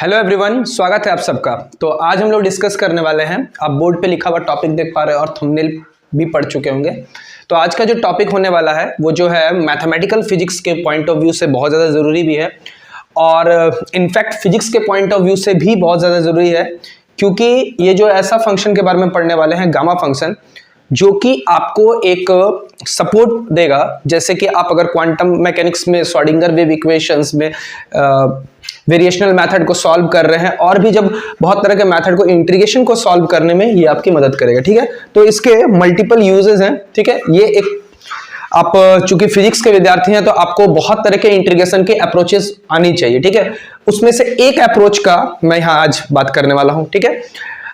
Hello everyone, स्वागत है आप सबका। तो आज हम लोग डिस्कस करने वाले हैं, आप बोर्ड पे लिखा हुआ टॉपिक देख पा रहे हैं और थंबनेल भी पढ़ चुके होंगे। तो आज का जो टॉपिक होने वाला है वो जो है मैथमेटिकल फिजिक्स के पॉइंट ऑफ व्यू से बहुत ज़्यादा ज़रूरी भी है और इनफैक्ट फिजिक्स के पॉइंट ऑफ व्यू से भी बहुत ज़्यादा ज़रूरी है, क्योंकि ये जो ऐसा फंक्शन के बारे में पढ़ने वाले हैं, गामा फंक्शन, जो कि आपको एक सपोर्ट देगा। जैसे कि आप अगर क्वांटम मैकेनिक्स में श्रोडिंगर वेव इक्वेशंस में वेरिएशनल मेथड को सॉल्व कर रहे हैं और भी जब बहुत तरह के मेथड को इंटीग्रेशन को सॉल्व करने में ये आपकी मदद करेगा। ठीक है, तो इसके मल्टीपल यूजेस हैं। ठीक है, ये एक आप चूंकि फिजिक्स के विद्यार्थी हैं तो आपको बहुत तरह के इंटीग्रेशन के अप्रोचेस आनी चाहिए। ठीक है, उसमें से एक अप्रोच का मैं यहाँ आज बात करने वाला हूँ। ठीक है,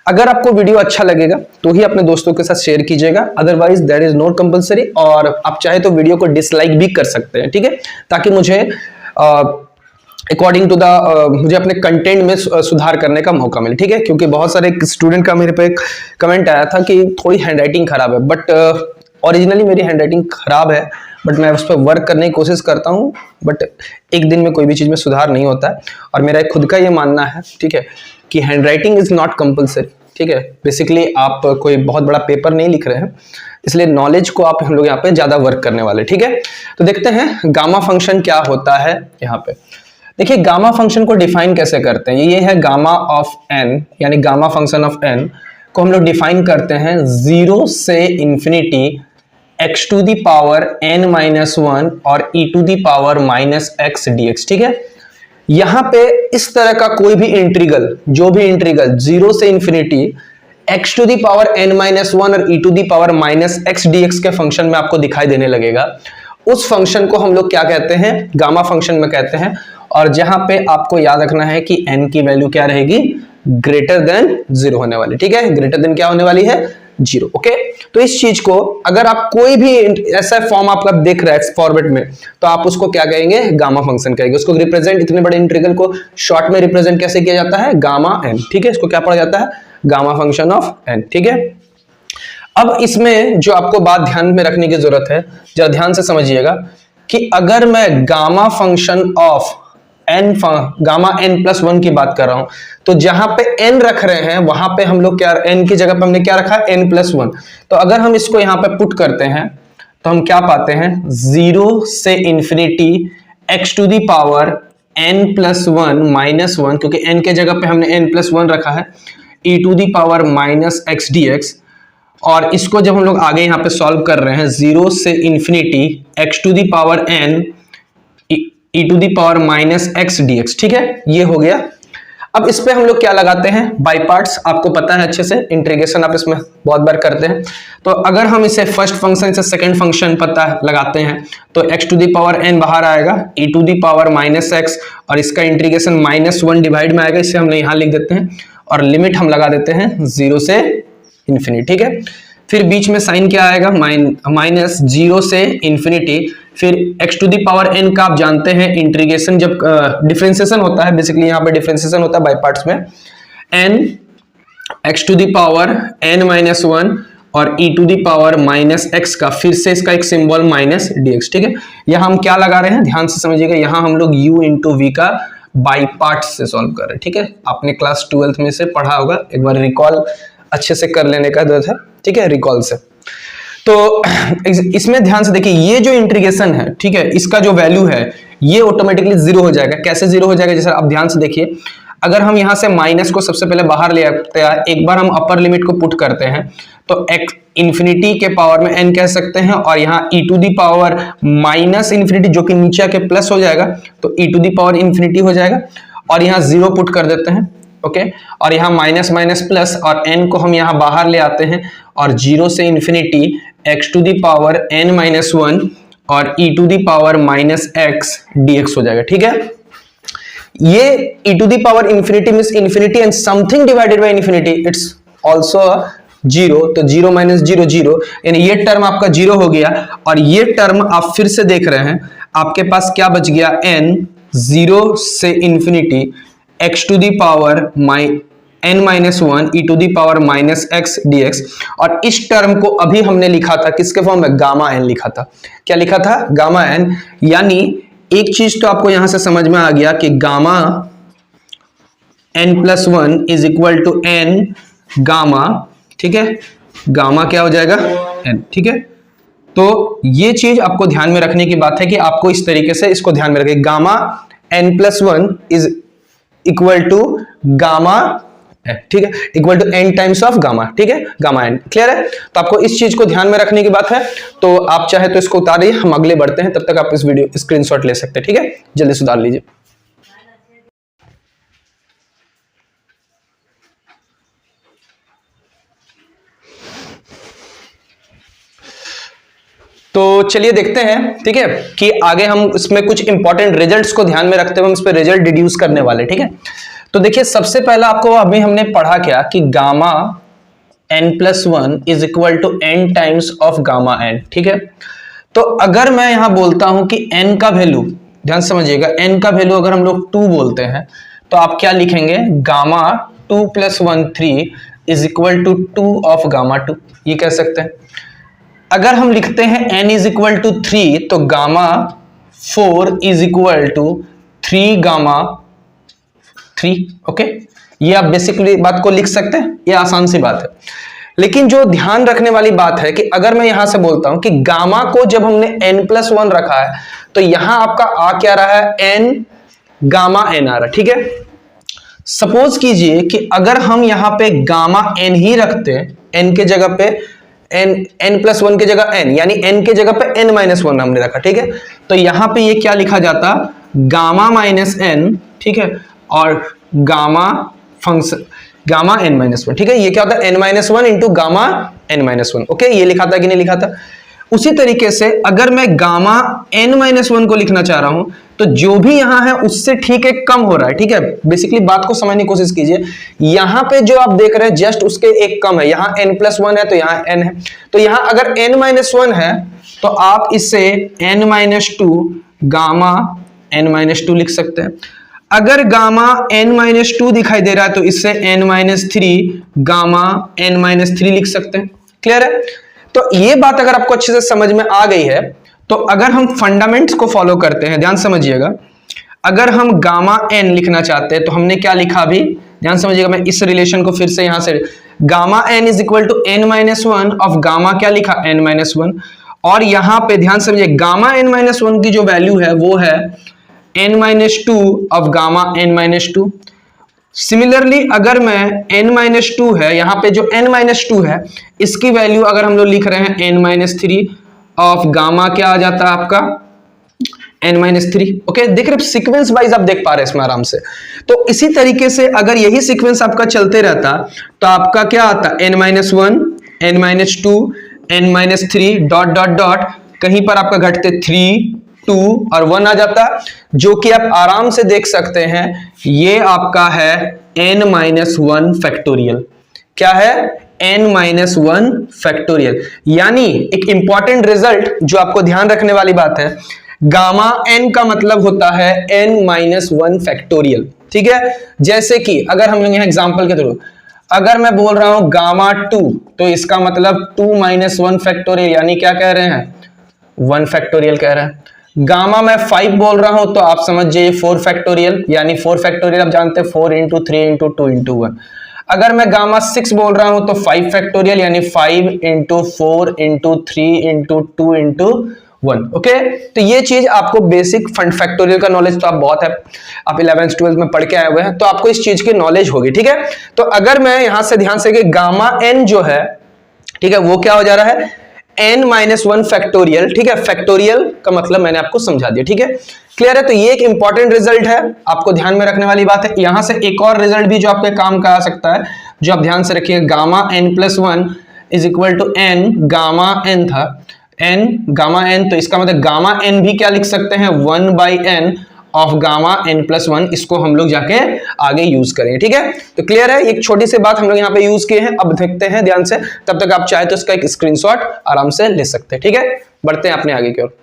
अगर आपको वीडियो अच्छा लगेगा तो ही अपने दोस्तों के साथ शेयर कीजिएगा, otherwise that is not compulsory. और आप चाहे तो वीडियो को डिसलाइक भी कर सकते हैं। ठीक है, ताकि मुझे अकॉर्डिंग टू मुझे अपने कंटेंट में सुधार करने का मौका मिले। ठीक है, क्योंकि बहुत सारे स्टूडेंट का मेरे पे कमेंट आया था कि थोड़ी हैंडराइटिंग खराब है, बट ओरिजिनली मेरी हैंडराइटिंग खराब है, बट मैं उस पर वर्क करने की कोशिश करता हूँ। बट एक दिन में कोई भी चीज़ में सुधार नहीं होता है और मेरा खुद का ये मानना है, ठीक है, कि हैंडराइटिंग इज नॉट कंपलसरी। ठीक है, बेसिकली आप कोई बहुत बड़ा पेपर नहीं लिख रहे हैं, इसलिए नॉलेज को आप हम लोग यहाँ पे ज़्यादा वर्क करने वाले। ठीक है, तो देखते हैं गामा फंक्शन क्या होता है। यहाँ पे देखिए गामा फंक्शन को डिफाइन कैसे करते हैं। ये है गामा ऑफ एन, यानी गामा फंक्शन ऑफ एन को हम लोग डिफाइन करते हैं 0 से infinity x to the power n minus 1 और e to the power minus x dx। ठीक है, यहां पे इस तरह का कोई भी इंटीग्रल, जो भी इंटीग्रल 0 से infinity x to the power n minus 1 और e to the power minus x dx के फंक्शन में आपको दिखाई देने लगेगा, उस फंक्शन को हम लोग क्या कहते हैं, गामा फंक्शन में कहते हैं। और जहां पे आपको याद रखना है कि n की वैल्यू क्या रहेगी, ग्रेटर देन 0 होने वाली। ठीक है, ग्रेटर देन क्या होने वाली है, 0। ओके, तो इस चीज को अगर आप कोई भी ऐसा फॉर्म आपका देख रहा है फॉर्मेट में, तो आप उसको क्या कहेंगे, गामा फंक्शन कहेंगे। उसको रिप्रेजेंट, इतने बड़े इंटीग्रल को शॉर्ट में रिप्रेजेंट कैसे किया जाता है, गामा n। ठीक है, इसको क्या पढ़ा जाता है, गामा फंक्शन ऑफ n। ठीक है, अब इसमें जो आपको बात ध्यान में रखने की जरूरत है, जरा ध्यान से समझिएगा कि अगर मैं gamma function of gamma n plus 1 की बात कर रहा हूं, तो जहां पे n रख रहे हैं वहां पे हम लोग क्या, n की जगह पे हमने क्या रखा, n प्लस 1। तो अगर हम इसको यहां पे पुट करते हैं तो हम क्या पाते हैं, 0 से infinity x to the power n plus 1 minus 1, क्योंकि n के जगह पे हमने n प्लस 1 रखा है, e to the power minus x dx। और इसको जब हम लोग आगे यहां पे सॉल्व कर रहे हैं, 0 से infinity x to the power n e to the power minus x dx। ठीक है, ये हो गया। अब इस पे हम लोग क्या लगाते हैं, बाय पार्ट्स। आपको पता है अच्छे से, इंटीग्रेशन आप इसमें बहुत बार करते हैं। तो अगर हम इसे फर्स्ट फंक्शन से सेकंड फंक्शन पता लगाते हैं तो x to the power n बाहर आएगा, e to the power minus x, और इसका इंटीग्रेशन माइनस 1 डिवाइड में आएगा, इसे हमने यहां लिख देते हैं और लिमिट हम लगा देते हैं 0 से इंफिनिटी। ठीक है, फिर बीच में साइन क्या आएगा, माइनस 0 से इंफिनिटी, फिर x to the power n का आप जानते हैं इंटीग्रेशन जब डिफरेंशिएशन होता है, बेसिकली यहाँ पे डिफरेंशिएशन होता है बाय पार्ट्स में, n x to the power n minus 1 और e to the power minus x का, फिर से इसका एक सिंबल माइनस dx। ठीक है, यहाँ हम क्या लगा रहे हैं, ध्यान से समझिएगा, यहाँ हम लोग u इंटू वी का बाई पार्ट्स से सॉल्व कर रहे हैं। ठीक है, आपने क्लास 12th में से पढ़ा होगा, एक बार रिकॉल अच्छे से कर लेने का जरूरत है। ठीक है, रिकॉल से। तो इसमें ध्यान से देखिए, ये जो इंटीग्रेशन है, ठीक है, इसका जो वैल्यू है ये ऑटोमेटिकली 0 हो जाएगा। कैसे 0 हो जाएगा, जैसे आप ध्यान से देखिए, अगर हम यहां से माइनस को सबसे पहले बाहर ले आते हैं, एक बार हम अपर लिमिट को पुट करते हैं तो x इंफिनिटी के पावर में n कह सकते हैं, और यहाँ e to the power minus infinity जो कि नीचे आके प्लस हो जाएगा, तो e to the power infinity हो जाएगा, और यहाँ 0 पुट कर देते हैं। ओके, और यहाँ माइनस माइनस प्लस, और n को हम यहाँ बाहर ले आते हैं और 0 से infinity x to the power n minus 1 और e to the power minus x dx हो जाएगा। ठीक है, ये e to the power infinity means infinity and something divided by infinity, it's also 0, तो 0 माइनस 0 0, यानी ये टर्म आपका 0 हो गया। और ये टर्म आप फिर से देख रहे हैं, आपके पास क्या बच गया, n 0 से infinity x to the power n minus 1 e to the power minus x dx। और इस टर्म को अभी हमने लिखा था किसके फॉर्म में, गामा n लिखा था। क्या लिखा था, गामा n। यानी एक चीज तो आपको यहां से समझ में आ गया कि gamma n+1 is equal to n gamma, ठीक है, गामा क्या हो जाएगा n, ठीक है। तो ये चीज आपको ध्यान में रखने की बात है कि आपको इस तरीके से इसको ध्यान में रखें, gamma n+1 is equal to gamma, ठीक है, equal to n times of gamma, ठीक है, गामा n, क्लियर है। तो आपको इस चीज को ध्यान में रखने की बात है। तो आप चाहे तो इसको उतारिए, हम अगले बढ़ते हैं, तब तक आप इस वीडियो स्क्रीनशॉट ले सकते हैं, ठीक है, जल्दी सुधार लीजिए। तो चलिए देखते हैं, ठीक है, कि आगे हम इसमें कुछ इंपॉर्टेंट रिजल्ट्स को ध्यान में रखते हुए हम इस पे रिजल्ट डिड्यूस करने वाले, ठीक है। तो देखिए सबसे पहला आपको अभी हमने पढ़ा क्या कि gamma n+1 is equal to n times of gamma n, ठीक है। तो अगर मैं यहां बोलता हूं कि n का वैल्यू, ध्यान समझिएगा, n का वैल्यू अगर हम लोग 2 बोलते हैं तो आप क्या लिखेंगे, gamma 2 + 1 3 is equal to 2 of gamma 2, ये कह सकते हैं। अगर हम लिखते हैं n इज इक्वल टू 3 तो gamma 4 is equal to 3 gamma 3, okay. ये आप बेसिकली बात को लिख सकते हैं, ये आसान सी बात है। लेकिन जो ध्यान रखने वाली बात है कि अगर मैं यहां से बोलता हूं कि गामा को जब हमने n+1 रखा है तो यहां आपका आ क्या रहा है, n गामा n आ रहा है, ठीक है। सपोज कीजिए कि अगर हम यहां पे गामा n ही रखते, n के जगह पे n+1 की जगह n, यानी n के जगह पे n-1 हमने रखा, ठीक है। तो यहां पे ये क्या लिखा जाता, गामा -n, ठीक है, और गामा फंक्शन गामा n-1, ठीक है। ये क्या होता है, n-1 into gamma n-1, okay, ये लिखा था कि नहीं लिखा था। उसी तरीके से अगर मैं गामा n-1 को लिखना चाह रहा हूं तो जो भी यहां है उससे ठीक है कम हो रहा है, ठीक है। बेसिकली बात को समझने की कोशिश कीजिए, यहां पे जो आप देख रहे हैं जस्ट उसके एक कम है, यहां n+1 है तो यहां n है, तो यहां अगर n-1 है तो आप इससे n-2 गामा n-2 लिख सकते हैं। अगर गामा n-2 दिखाई दे रहा है तो इससे n-3 गामा n-3 लिख सकते हैं, क्लियर है। तो ये बात अगर आपको अच्छे से समझ में आ गई है तो अगर हम फंडामेंट्स को फॉलो करते हैं, ध्यान समझिएगा, अगर हम गामा n लिखना चाहते हैं तो हमने क्या लिखा अभी, ध्यान समझिएगा, मैं इस रिलेशन को फिर से यहां से, gamma n is equal to n-1 of gamma क्या लिखा, n-1, और यहां पे ध्यान समझिए गामा n-1 की जो वैल्यू है वो है n-2 of gamma n-2। Similarly अगर मैं n-2 है, यहां पे जो n-2 है इसकी वैल्यू अगर हम लोग लिख रहे हैं n-3 ऑफ गामा क्या आ जाता है आपका n-3, ओके। देख रहे सीक्वेंस वाइज आप देख पा रहे हैं इसमें आराम से। तो इसी तरीके से अगर यही सीक्वेंस आपका चलते रहता तो आपका क्या आता, n-1 n-2 n-3 dot dot dot, कहीं पर आपका घटते 3 2 और 1 आ जाता, जो कि आप आराम से देख सकते हैं ये आपका है n-1 फैक्टोरियल। क्या है, n-1 फैक्टोरियल। यानी एक इंपॉर्टेंट रिजल्ट जो आपको ध्यान रखने वाली बात है, गामा n का मतलब होता है n-1 फैक्टोरियल, ठीक है। जैसे कि अगर हम लोग यहां एग्जांपल के थ्रू, अगर मैं बोल रहा हूं गामा 2 तो इसका मतलब 2-1 फैक्टोरियल, यानी क्या कह रहे हैं, 1 फैक्टोरियल कह रहे हैं। गामा मैं 5 बोल रहा हूं तो आप समझ जाइए 4 फैक्टोरियल, यानी 4 फैक्टोरियल आप जानते हैं 4 × 3 × 2 × 1। अगर मैं गामा 6 बोल रहा हूं तो 5 फैक्टोरियल, यानी 5 × 4 × 3 × 2 × 1, ओके। तो ये चीज आपको बेसिक फैक्टोरियल का नॉलेज तो आप बहुत है, आप 11th 12th में पढ़ के आए हुए हैं, तो आपको इस चीज की नॉलेज होगी, ठीक है। तो अगर मैं यहां से ध्यान से कि गामा n जो है, ठीक है, वो क्या हो जा रहा है, n-1 फैक्टोरियल, ठीक है। फैक्टोरियल का मतलब मैंने आपको समझा दिया, ठीक है, क्लियर है। तो ये एक इंपॉर्टेंट रिजल्ट है, आपको ध्यान में रखने वाली बात है। यहां से एक और रिजल्ट भी जो आपके काम का आ सकता है, जो आप ध्यान से रखिए, gamma n+1 is equal to n gamma n था, n गामा n, तो इसका मतलब गामा n भी क्या लिख सकते हैं, 1/n ऑफ गामा n+1, इसको हम लोग जाके आगे यूज करेंगे, ठीक है। तो क्लियर है, एक छोटी सी बात हम लोग यहाँ पे यूज किए हैं, अब देखते हैं ध्यान से, तब तक आप चाहे तो इसका एक स्क्रीनशॉट आराम से ले सकते हैं, ठीक है। बढ़ते हैं अपने आगे की ओर।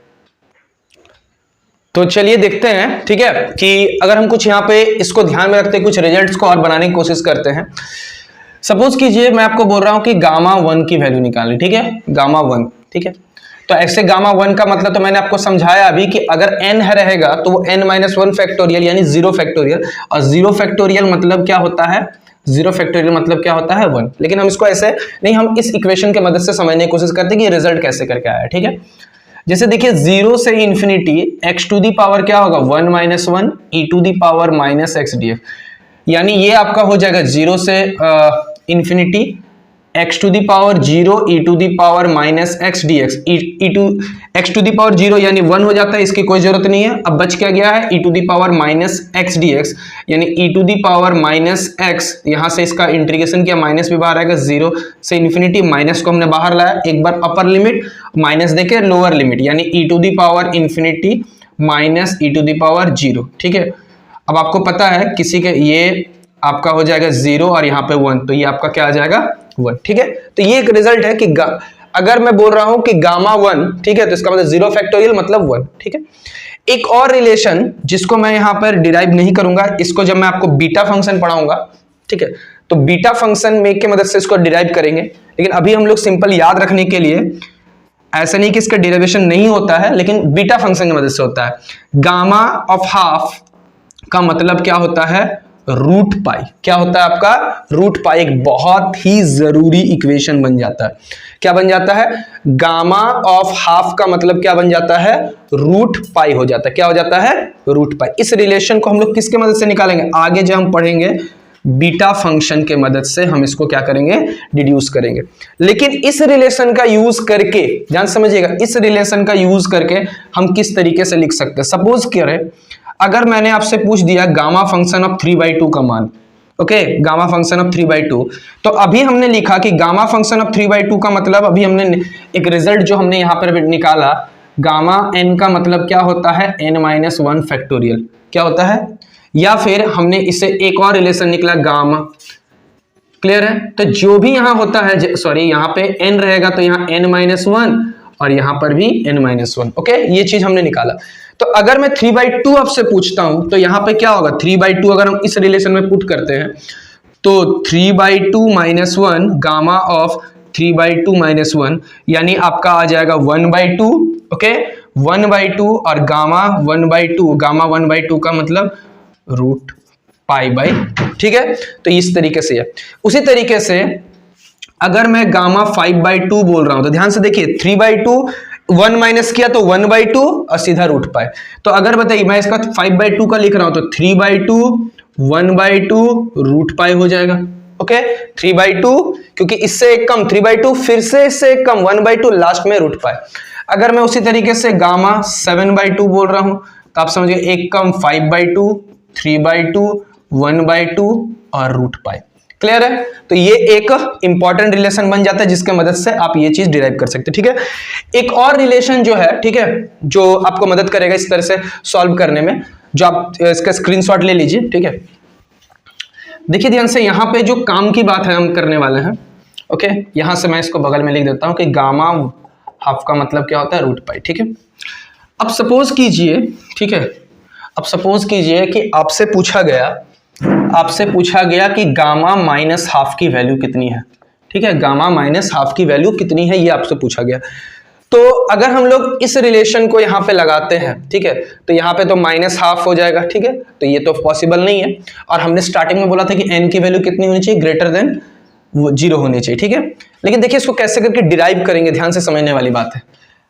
तो चलिए देखते हैं, ठीक है, कि अगर हम कुछ यहाँ पे इसको ध्यान में रखते हैं, कुछ रिजल्ट्स को और बनाने की कोशिश करते हैं। सपोज कीजिए मैं आपको बोल रहा हूं कि गामा 1 की वैल्यू निकालें, ठीक है, गामा 1, ठीक है। तो ऐसे गामा 1 का मतलब तो मैंने आपको समझाया अभी कि अगर n है रहेगा तो वो n-1 फैक्टोरियल यानी 0 फैक्टोरियल, और 0 फैक्टोरियल मतलब क्या होता है, 0 फैक्टोरियल मतलब क्या होता है 1। लेकिन हम इसको ऐसे नहीं, हम इस इक्वेशन की मदद से समझने की कोशिश करते हैं कि रिजल्ट कैसे करके आया, ठीक है। जैसे देखिए 0 से infinity x to the power क्या होगा 1 - 1 e to the power -x dx, यानी ये आपका हो जाएगा 0 से infinity x to the power 0 e to the power -x dx, x to the power 0 यानी 1 हो जाता है, इसकी कोई जरूरत नहीं है। अब बच क्या गया है e to the power -x dx, यानी e to the power -x, यहां से इसका इंटीग्रेशन किया, माइनस भी बाहर आएगा, 0 से इंफिनिटी, माइनस को हमने बाहर लाया, एक बार अपर लिमिट माइनस देके लोअर लिमिट, यानी e to the power infinity minus e to the power 0, ठीक है। अब आपको पता है किसी के ये आपका हो जाएगा 0 और यहाँ पे 1, तो ये आपका क्या आ जाएगा 1, ठीक है। तो ये एक रिजल्ट है कि अगर मैं बोल रहा हूं कि गामा 1, ठीक है, तो इसका मतलब 0 फैक्टोरियल मतलब 1, ठीक है। एक और रिलेशन जिसको मैं यहां पर डिराइव नहीं करूंगा, इसको जब मैं आपको बीटा फंक्शन पढ़ाऊंगा, ठीक है, तो बीटा फंक्शन में की मदद से इसको डिराइव करेंगे। लेकिन अभी हम लोग सिंपल याद रखने के लिए, ऐसा नहीं कि इसका डेरिवेशन नहीं होता है, लेकिन बीटा फंक्शन की मदद से होता है। गामा ऑफ हाफ का मतलब क्या होता है, रूट पाई। क्या होता है आपका रूट पाई, एक बहुत ही जरूरी इक्वेशन बन जाता है। क्या बन जाता है, गामा ऑफ हाफ का मतलब क्या बन जाता है, रूट पाई हो जाता है। क्या हो जाता है, रूट पाई। इस रिलेशन को हम लोग किसके मदद से निकालेंगे, आगे जब हम पढ़ेंगे बीटा फंक्शन के मदद से हम इसको क्या करेंगे, डिड्यूस करेंगे। लेकिन इस रिलेशन का यूज करके, ध्यान समझिएगा, इस रिलेशन का यूज करके हम किस तरीके से लिख सकते हैं। सपोज करें अगर मैंने आपसे पूछ दिया गामा फंक्शन ऑफ 3/2 का मान, ओके, गामा फंक्शन ऑफ 3/2, तो अभी हमने लिखा कि गामा फंक्शन ऑफ 3/2 का मतलब, अभी हमने एक रिजल्ट जो हमने यहां पर निकाला, गामा n का मतलब क्या होता है, n-1 फैक्टोरियल। क्या होता है, या फिर हमने इससे एक और रिलेशन निकला गामा, क्लियर है। तो जो भी यहां होता है, सॉरी यहां पे n रहेगा तो यहां n-1 और यहां पर भी n-1, ओके, ये चीज हमने निकाला। तो अगर मैं 3/2 आपसे पूछता हूं तो यहां पे क्या होगा, 3/2 अगर हम इस रिलेशन में पुट करते हैं तो 3/2 - 1 गामा ऑफ 3/2 - 1 यानी आपका आ जाएगा 1/2, ओके, 1/2 और गामा 1/2, गामा 1/2 का मतलब रूट पाई बाई, ठीक है। तो इस तरीके से है। उसी तरीके से अगर मैं गामा 5/2 बोल रहा हूं तो ध्यान से देखिए, 3/2 1 माइनस किया तो 1/2 और सीधा रूट पाए। तो अगर बताइए मैं इसका 5/2 का लिख रहा हूं तो 3/2 1/2 रूट पाई हो जाएगा, ओके, 3/2 क्योंकि इससे एक कम 3/2, फिर से इससे एक कम 1/2, लास्ट में रूट पाई। अगर मैं उसी तरीके से गामा 7/2 बोल रहा हूं तो आप समझिए एक कम 5/2 3/2 1/2 और रूट पाई, क्लियर है। तो ये एक इंपॉर्टेंट रिलेशन बन जाता है जिसके मदद से आप ये चीज डिराइव कर सकते हैं, ठीक है। एक और रिलेशन जो है, ठीक है, जो आपको मदद करेगा इस तरह से सॉल्व करने में, जो आप इसका स्क्रीनशॉट ले लीजिए, ठीक है। देखिए ध्यान से, यहां पे जो काम की बात है हम करने वाले हैं, ओके, यहां से मैं इसको बगल में लिख देता हूं कि गामा हाफ का मतलब क्या होता है, रूट पाई, ठीक है। अब सपोज कीजिए, ठीक है, अब सपोज कीजिए कि आपसे पूछा गया कि गामा -1/2 की वैल्यू कितनी है, ठीक है, गामा -1/2 की वैल्यू कितनी है, ये आपसे पूछा गया। तो अगर हम लोग इस रिलेशन को यहाँ पे लगाते हैं, ठीक है, तो यहाँ पे तो -1/2 हो जाएगा, ठीक है, तो ये तो पॉसिबल नहीं है। और हमने स्टार्टिंग में बोला था कि n की वैल्यू कितनी होनी चाहिए, ग्रेटर देन 0 होनी चाहिए, ठीक है। लेकिन देखिए इसको कैसे करके डिराइव करेंगे, ध्यान से समझने वाली बात है।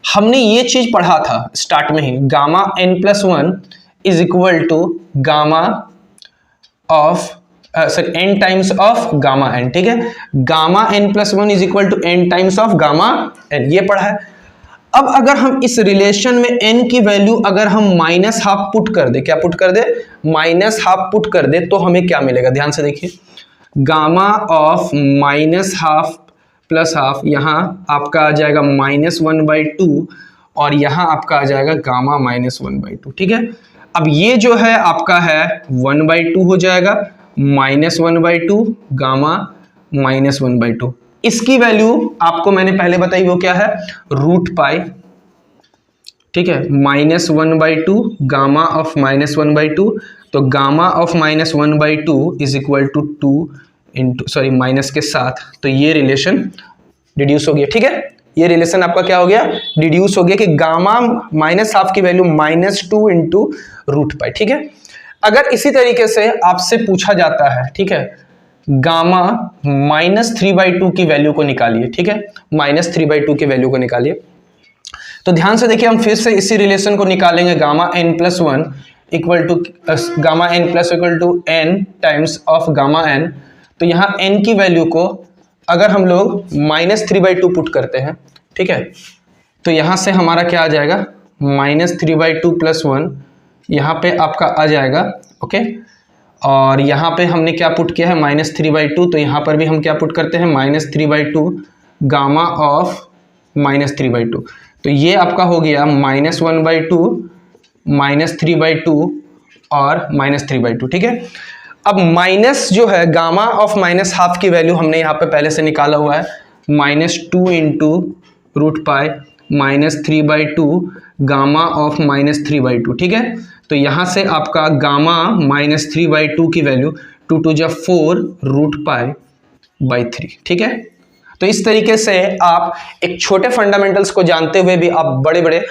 हमने ये चीज पढ़ा था स्टार्ट में ही, gamma n+1 is equal to gamma of n times of gamma n, ठीक है, gamma n+1 is equal to n times of gamma n, ये पढ़ा है। अब अगर हम इस रिलेशन में n की वैल्यू अगर हम -1/2 पुट कर दे, क्या पुट कर दे, -1/2 पुट कर दे, तो हमें क्या मिलेगा, ध्यान से देखिए, गामा ऑफ -1/2 + 1/2, यहाँ आपका आ जाएगा -1/2 और यहाँ आपका आ जाएगा गामा -1/2, ठीक है। अब ये जो है आपका है 1/2 हो जाएगा, -1/2 गामा -1/2, इसकी वैल्यू आपको मैंने पहले बताई वो क्या है, रूट पाई, ठीक है, -1/2 गामा ऑफ -1/2, तो gamma of -1/2 is equal to 2 into, sorry minus के साथ, तो ये रिलेशन डिड्यूस हो गया, ठीक है, ये रिलेशन आपका क्या हो गया, डिड्यूस हो गया कि गामा माइनस हाफ की वैल्यू -2 इंटू रूट पाई। ठीक है, अगर इसी तरीके से आपसे पूछा जाता है, ठीक है, गामा -3/2 की वैल्यू को निकालिए, ठीक है, -3/2 की वैल्यू को निकालिए, तो ध्यान से देखिए हम फिर से इसी रिलेशन को निकालेंगे, gamma n+1 equal to gamma n+ equal to n times of gamma n। तो यहाँ n की वैल्यू को अगर हम लोग -3/2 पुट करते हैं, ठीक है, तो यहाँ से हमारा क्या आ जाएगा, -3/2 + 1 यहाँ पे आपका आ जाएगा। ओके, और यहाँ पे हमने क्या पुट किया है, -3/2, तो यहाँ पर भी हम क्या पुट करते हैं, -3/2 गामा ऑफ -3/2, तो ये आपका हो गया -1/2 -3/2 और -3/2। ठीक है, अब माइनस जो है गामा ऑफ -1/2 की वैल्यू हमने यहाँ पे पहले से निकाला हुआ है, -2 into root pi -3/2 gamma of -3/2। ठीक है, तो यहाँ से आपका गामा -3/2 की वैल्यू 2 × 4 रूट पाई 3। ठीक है, तो इस तरीके से आप एक छोटे फंडामेंटल्स को जानते हुए भी आप बड़े बड़े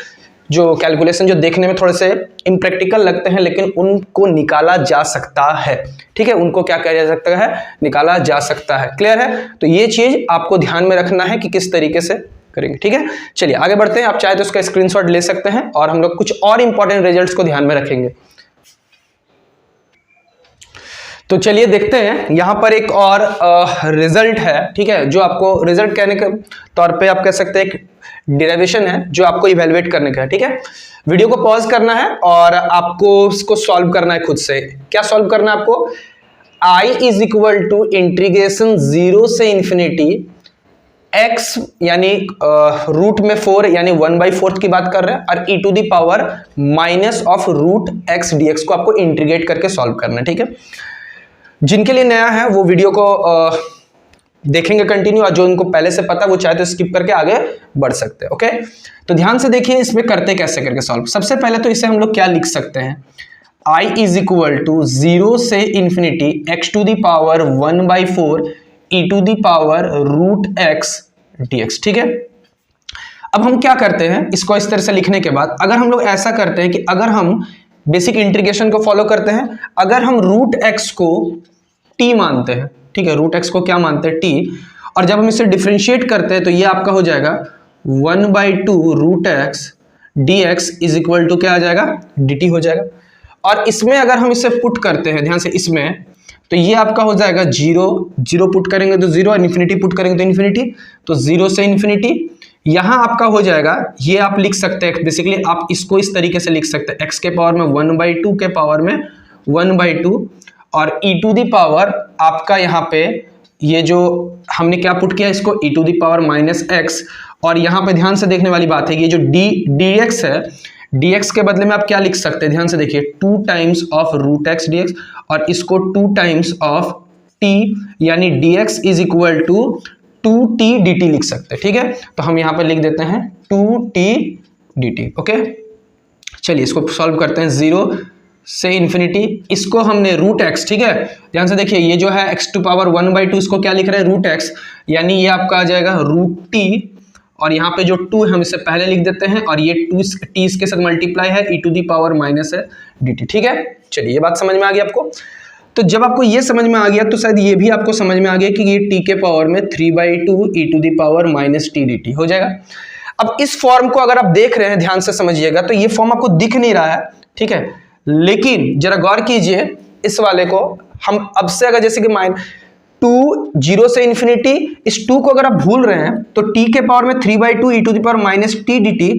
जो कैलकुलेशन जो देखने में थोड़े से इम्प्रैक्टिकल लगते हैं लेकिन उनको निकाला जा सकता है। ठीक है, उनको क्या किया जा सकता है, निकाला जा सकता है। क्लियर है, तो ये चीज आपको ध्यान में रखना है कि किस तरीके से करेंगे। ठीक है, चलिए आगे बढ़ते हैं, आप चाहे तो उसका स्क्रीनशॉट ले सकते हैं और हम लोग कुछ और इंपॉर्टेंट रिजल्ट्स को ध्यान में रखेंगे। तो चलिए देखते हैं, यहां पर एक और रिजल्ट है, ठीक है, जो आपको रिजल्ट कहने के तौर पे आप कह सकते हैं एक डेरिवेशन है जो आपको इवेलुएट करने का है। ठीक है, वीडियो को पॉज करना है और आपको इसको सॉल्व करना है खुद से। क्या सॉल्व करना है आपको, I is equal to integration 0 से इंफिनिटी x यानी रूट में 4 यानी 1/4 की बात कर रहे हैं और e to the power minus of root x dx को आपको इंटीग्रेट करके सॉल्व करना है। ठीक है, जिनके लिए नया है वो वीडियो को देखेंगे कंटिन्यू, और जो उनको पहले से पता वो चाहे तो स्किप करके आगे बढ़ सकते हैं। ओके, तो ध्यान से देखिए इसमें करते कैसे करके सॉल्व। सबसे पहले तो इसे हम लोग क्या लिख सकते हैं, I इज इक्वल टू 0 से infinity x to the power 1/4 e to the power root x dx। ठीक है, अब हम क्या करते हैं, इसको इस तरह से लिखने के बाद अगर हम लोग ऐसा करते हैं कि अगर हम बेसिक इंटीग्रेशन को फॉलो करते हैं, अगर हम रूट x को t मानते हैं, ठीक है, रूट x को क्या मानते हैं, t, और जब हम इसे डिफरेंशिएट करते हैं तो ये आपका हो जाएगा 1/2 root x dx is equal to क्या आ जाएगा, dt हो जाएगा। और इसमें अगर हम इसे पुट करते हैं ध्यान से इसमें, तो ये आपका हो जाएगा 0 पुट करेंगे तो 0 और इन्फिनिटी पुट करेंगे तो इन्फिनिटी, तो 0 से इन्फिनिटी यहां आपका हो जाएगा, ये आप लिख सकते हैं बेसिकली, आप इसको इस तरीके से लिख सकते हैं, x के पावर में 1/2 के पावर में 1/2 और e टू द पावर आपका यहाँ पे ये जो हमने क्या पुट किया इसको e to the power -x, और यहाँ पे ध्यान से देखने वाली बात है ये जो dx है, dx के बदले में आप क्या लिख सकते हैं, ध्यान से देखिए 2 times of root x dx, और इसको 2 टाइम्स ऑफ t यानी dx is equal to 2t dt लिख सकते हैं। ठीक है, तो हम यहाँ पे लिख देते हैं 2t dt। ओके, चलिए इसको सॉल्व करते हैं, 0 से इंफिनिटी, इसको हमने रूट x, ठीक है, ध्यान से देखिए ये जो है x टू पावर 1/2 इसको क्या लिख रहे हैं, रूट x, यानी ये आपका आ जाएगा रूट t, और यहाँ पे जो 2 है हम इसे पहले लिख देते हैं और ये 2t इसके साथ मल्टीप्लाई है e to the power minus है dt। ठीक है, चलिए ये बात समझ में आ गई आपको। तो जब आपको ये समझ में आ गया तो शायद ये भी आपको समझ में आ गया कि ये t के पावर में 3/2 e to the power -t dt हो जाएगा। अब इस फॉर्म को अगर आप देख रहे हैं ध्यान से समझिएगा तो ये फॉर्म आपको दिख नहीं रहा है, ठीक है, लेकिन जरा गौर कीजिए इस वाले को, हम अब से अगर जैसे कि 0 से इंफिनिटी, इस 2 को अगर आप भूल रहे हैं तो t के पावर में 3/2 e to the power -t dt,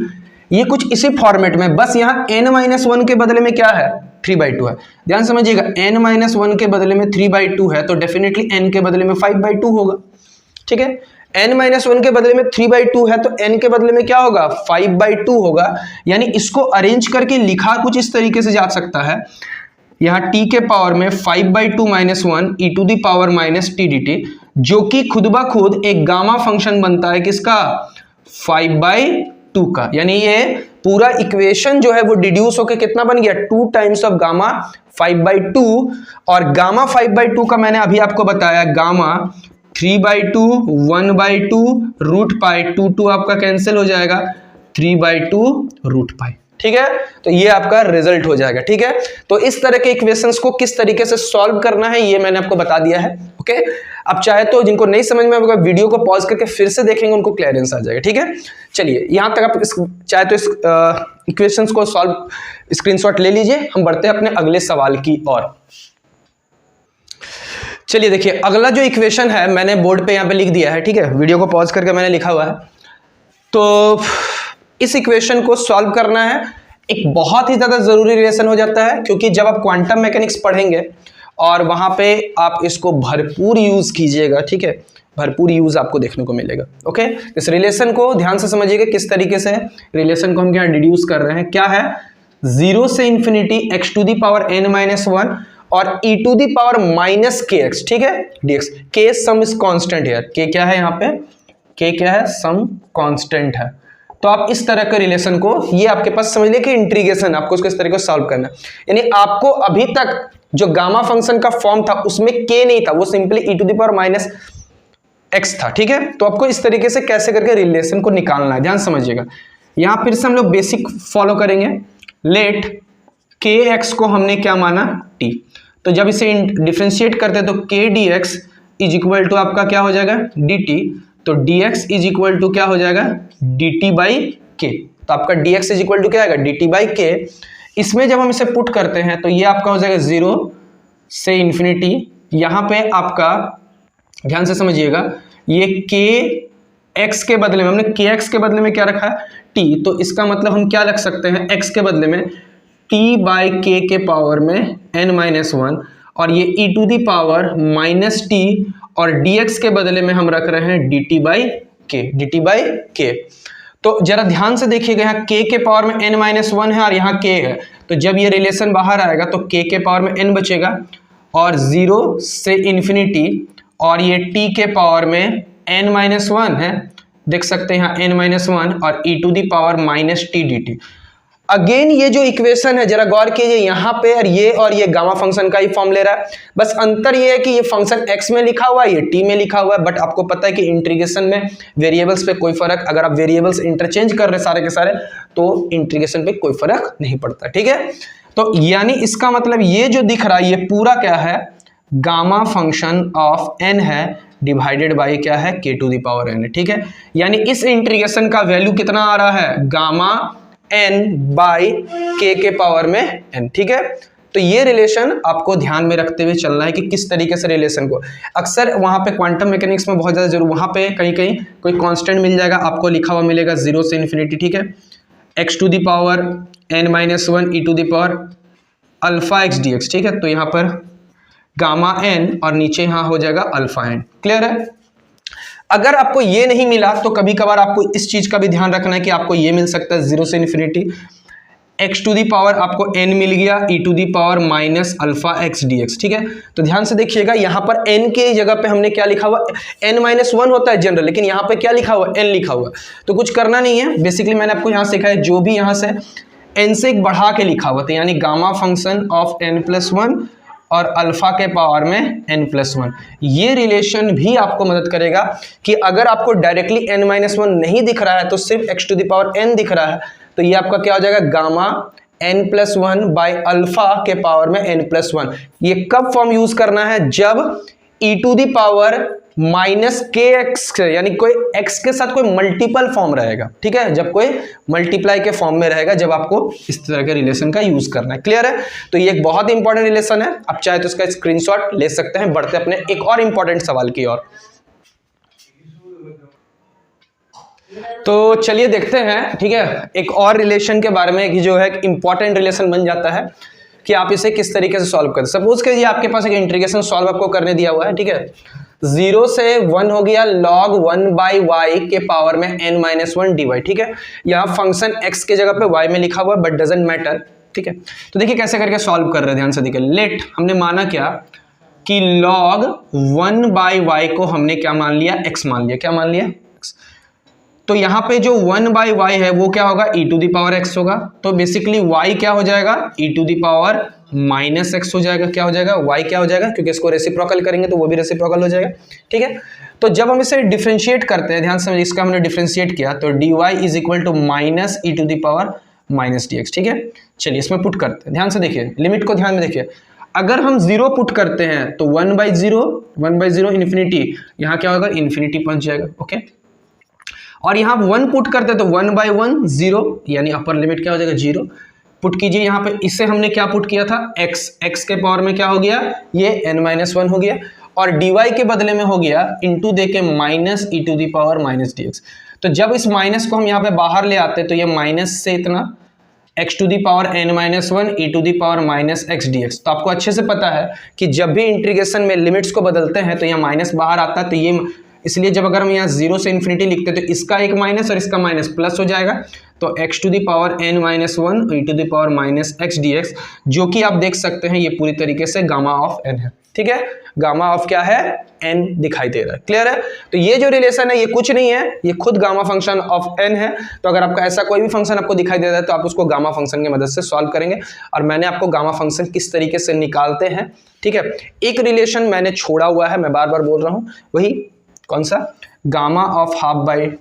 ये कुछ इसी फॉर्मेट में, बस यहाँ n-1 के बदले में क्या है, 3/2 है। ध्यान समझिएगा, n-1 के बदले में 3/2 है तो डेफिनेटली n के बदले में 5/2 होगा। ठीक है, n-1 के बदले में 3/2 है तो n के बदले में क्या होगा, 5/2 होगा। यानी इसको अरेंज करके लिखा कुछ इस तरीके से जा सकता है, यहाँ t के पावर में 5/2 - 1 e to the power -t dt, जो कि खुद ब खुद एक गामा फंक्शन बनता है किसका, 5/2 का। यानी ये पूरा इक्वेशन जो है वो डिड्यूस होकर कितना बन गया, 2 टाइम्स ऑफ गामा 5/2, और गामा 5/2 का मैंने अभी आपको बताया गामा 3/2 1/2 रूट पाई 2 आपका कैंसिल हो जाएगा 3/2 रूट पाई। ठीक है, तो ये आपका रिजल्ट हो जाएगा। ठीक है, तो इस तरह के इक्वेशंस को किस तरीके से सॉल्व करना है ये मैंने आपको बता दिया है। ओके, अब चाहे तो जिनको नहीं समझ में आएगा वीडियो को पॉज करके फिर से देखेंगे, उनको क्लियरेंस आ जाएगा। ठीक है, चलिए यहां तक आप चाहे तो इस इक्वेशंस को सॉल्व स्क्रीनशॉट ले लीजिए। हम बढ़ते हैं अपने अगले सवाल की ओर। चलिए देखिए, अगला जो इक्वेशन है मैंने बोर्ड पे यहाँ पे लिख दिया है। ठीक है, वीडियो को पॉज करके मैंने लिखा हुआ है। तो इस इक्वेशन को सॉल्व करना है, एक बहुत ही ज्यादा जरूरी रिलेशन हो जाता है, क्योंकि जब आप क्वांटम मैकेनिक्स पढ़ेंगे और वहां पे आप इसको भरपूर यूज कीजिएगा। ठीक है, भरपूर यूज आपको देखने को मिलेगा। ओके, इस रिलेशन को ध्यान से समझिएगा किस तरीके से रिलेशन को हम यहाँ डिड्यूस कर रहे हैं। क्या है, 0 से infinity x to the power n-1 और e to the power minus kx। ठीक है, dx k some is constant here. k क्या है यहाँ पे, k क्या है, सम कांस्टेंट है। तो आप इस तरह के रिलेशन को, ये आपके पास समझ लिया कि इंटीग्रेशन, आपको इसको इस तरीके से सॉल्व करना है। यानी आपको अभी तक जो गामा फंक्शन का फॉर्म था उसमें k नहीं था, वो simply e to the power minus x था। ठीक है, तो आपको इस तरीके से कैसे करके रिलेशन को निकालना है, ध्यान समझिएगा। यहां फिर से हम लोग बेसिक फॉलो करेंगे। लेट kx को हमने क्या माना, t। तो जब इसे डिफरेंशिएट करते हैं तो k dx is equal to आपका क्या हो जाएगा, dt। तो dx इज इक्वल टू क्या हो जाएगा, dt बाई k। तो आपका dx इज इक्वल टू क्या आएगा, dt बाई k। इसमें जब हम इसे पुट करते हैं तो ये आपका हो जाएगा 0 से इंफिनिटी। यहां पे आपका ध्यान से समझिएगा, ये kx के बदले में हमने kx के बदले में क्या रखा है, t। तो इसका मतलब हम क्या रख सकते हैं, x के बदले में t बाई k के पावर में n-1 और ये e to the power minus t और dx के बदले में हम रख रहे हैं dt बाई k। तो जरा ध्यान से देखिएगा, यहाँ k के पावर में n-1 है और यहाँ k है। तो जब ये रिलेशन बाहर आएगा तो k के पावर में n बचेगा और 0 से इंफिनिटी और ये t के पावर में n-1 है, देख सकते हैं यहाँ n-1 और e to the power minus t dt। Again ये जो इक्वेशन है जरा गौर कीजिए, यहाँ पे और ये गामा फंक्शन का ही फॉर्म ले रहा है। बस अंतर ये है कि ये फंक्शन x में लिखा हुआ है, ये t में लिखा हुआ है। बट आपको पता है कि इंटीग्रेशन में वेरिएबल्स पे कोई फर्क, अगर आप वेरिएबल्स इंटरचेंज कर रहे सारे के सारे तो इंटीग्रेशन पे कोई फर्क नहीं पड़ता। ठीक है, तो यानी इसका मतलब ये जो दिख रहा है ये पूरा क्या है, गामा फंक्शन ऑफ n है डिवाइडेड बाई क्या है, k to the power n है। ठीक है, यानी इस इंटीग्रेशन का वैल्यू कितना आ रहा है, गामा n बाई k के पावर में n। ठीक है, तो ये रिलेशन आपको ध्यान में रखते हुए चलना है कि किस तरीके से रिलेशन को, अक्सर वहां पे क्वांटम मैकेनिक्स में बहुत ज्यादा जरूर, वहां पे कहीं कहीं कोई कांस्टेंट मिल जाएगा, आपको लिखा हुआ मिलेगा 0 से इन्फिनिटी। ठीक है, x to the power n-1 e to the power alpha x dx। ठीक है, तो यहाँ पर गामा n और नीचे यहाँ हो जाएगा अल्फा n। क्लियर है, अगर आपको ये नहीं मिला तो कभी कभार आपको इस चीज का भी ध्यान रखना है कि आपको ये मिल सकता है 0 से infinity x to the power आपको n मिल गया e to the power minus alpha x dx। ठीक है, तो ध्यान से देखिएगा, यहाँ पर n के जगह पे हमने क्या लिखा हुआ, n-1 होता है जनरल, लेकिन यहाँ पे क्या लिखा हुआ, n लिखा हुआ। तो कुछ करना नहीं है, बेसिकली मैंने आपको यहाँ सिखाया है जो भी यहाँ से n से एक बढ़ा के लिखा हुआ था, यानी गामा फंक्शन ऑफ n+1 और अल्फा के पावर में n+1। ये रिलेशन भी आपको मदद करेगा कि अगर आपको डायरेक्टली n-1 नहीं दिख रहा है तो सिर्फ x to the power n दिख रहा है, तो ये आपका क्या हो जाएगा, गामा n+1 बाई अल्फा के पावर में n+1। ये कब फॉर्म यूज करना है, जब e to the power minus kx, यानी कोई x के साथ कोई मल्टीपल फॉर्म रहेगा। ठीक है, जब कोई मल्टीप्लाई के फॉर्म में रहेगा, जब आपको इस तरह के रिलेशन का यूज करना है। क्लियर है, तो ये एक बहुत इंपॉर्टेंट रिलेशन है, आप चाहे तो इसका स्क्रीनशॉट ले सकते हैं। बढ़ते अपने एक और इंपॉर्टेंट सवाल की ओर। तो चलिए देखते हैं, ठीक है, एक और रिलेशन के बारे में कि जो है इंपॉर्टेंट रिलेशन बन जाता है कि आप इसे किस तरीके से सॉल्व करें। सपोज कीजिए आपके पास एक इंटीग्रेशन सॉल्व आपको करने दिया हुआ है। ठीक है, 0 से 1 हो गया log 1 बाई वाई के पावर में n-1 dy। ठीक है, यहाँ फंक्शन x के जगह पे y में लिखा हुआ है बट डजंट मैटर। ठीक है, तो देखिए कैसे करके सॉल्व कर रहे हैं, ध्यान से देखिए। लेट हमने माना क्या कि log 1 बाई वाई को हमने क्या मान लिया, x मान लिया। क्या मान लिया, x। तो यहाँ पे जो 1/y है वो क्या होगा, e⁻x होगा। तो बेसिकली y क्या हो जाएगा, e⁻−x हो जाएगा। क्या हो जाएगा, y क्या हो जाएगा, क्योंकि इसको रेसिप्रोकल करेंगे तो वो भी रेसिप्रोकल हो जाएगा। ठीक है, तो जब हम इसे डिफरेंशिएट करते हैं, ध्यान से इसका हमने डिफरेंशिएट किया, तो dy is equal to -e⁻−dx। ठीक है, चलिए इसमें पुट करते हैं, ध्यान से देखिए, लिमिट को ध्यान में देखिए। अगर हम 0 पुट करते हैं तो 1/0 इन्फिनिटी, यहाँ क्या होगा, इन्फिनिटी पहुंच जाएगा। ओके, और यहाँ 1 पुट करते हैं तो 1/1 0, यानी अपर लिमिट क्या हो जाएगा, 0 पुट कीजिए। यहाँ पे इससे हमने क्या पुट किया था, x के पावर में क्या हो गया, ये n-1 हो गया, और dy के बदले में हो गया इंटू दे के -e⁻−dx। तो जब इस माइनस को हम यहाँ पे बाहर ले आते हैं तो ये माइनस से इतना x⁻n-1 e⁻−x dx। तो आपको अच्छे से पता है कि जब भी इंटीग्रेशन में लिमिट्स को बदलते हैं तो यहाँ माइनस बाहर आता है, तो ये इसलिए जब अगर हम यहाँ 0 से इन्फिनिटी लिखते हैं तो इसका एक माइनस और इसका माइनस प्लस हो जाएगा। तो x⁻n-1 e⁻−x dx, जो कि आप देख सकते हैं ये पूरी तरीके से गामा ऑफ n है। ठीक है, गामा ऑफ क्या है, n दिखाई दे रहा है। क्लियर है, तो ये जो रिलेशन है ये कुछ नहीं है, ये खुद गामा फंक्शन ऑफ n है। तो अगर आपका ऐसा कोई भी फंक्शन आपको दिखाई दे रहा है तो आप उसको गामा फंक्शन की मदद से सॉल्व करेंगे, और मैंने आपको गामा फंक्शन किस तरीके से निकालते हैं, ठीक है, एक रिलेशन मैंने छोड़ा हुआ है, मैं बार बार बोल रहा हूँ, वही कौन सा, गामा ऑफ हाफ बाई,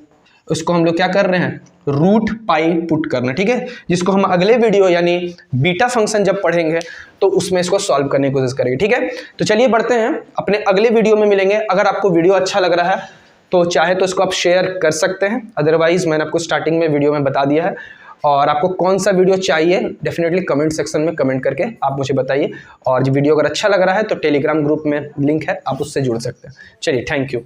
उसको हम लोग क्या कर रहे हैं, √π पुट करना। ठीक है, जिसको हम अगले वीडियो यानी बीटा फंक्शन जब पढ़ेंगे तो उसमें इसको सॉल्व करने की कोशिश करेंगे। ठीक है, तो चलिए बढ़ते हैं, अपने अगले वीडियो में मिलेंगे। अगर आपको वीडियो अच्छा लग रहा है तो चाहे तो इसको आप शेयर कर सकते हैं, अदरवाइज मैंने आपको स्टार्टिंग में वीडियो में बता दिया है। और आपको कौन सा वीडियो चाहिए डेफिनेटली कमेंट सेक्शन में कमेंट करके आप मुझे बताइए। और जो वीडियो अगर अच्छा लग रहा है तो टेलीग्राम ग्रुप में लिंक है, आप उससे जुड़ सकते हैं। चलिए, थैंक यू।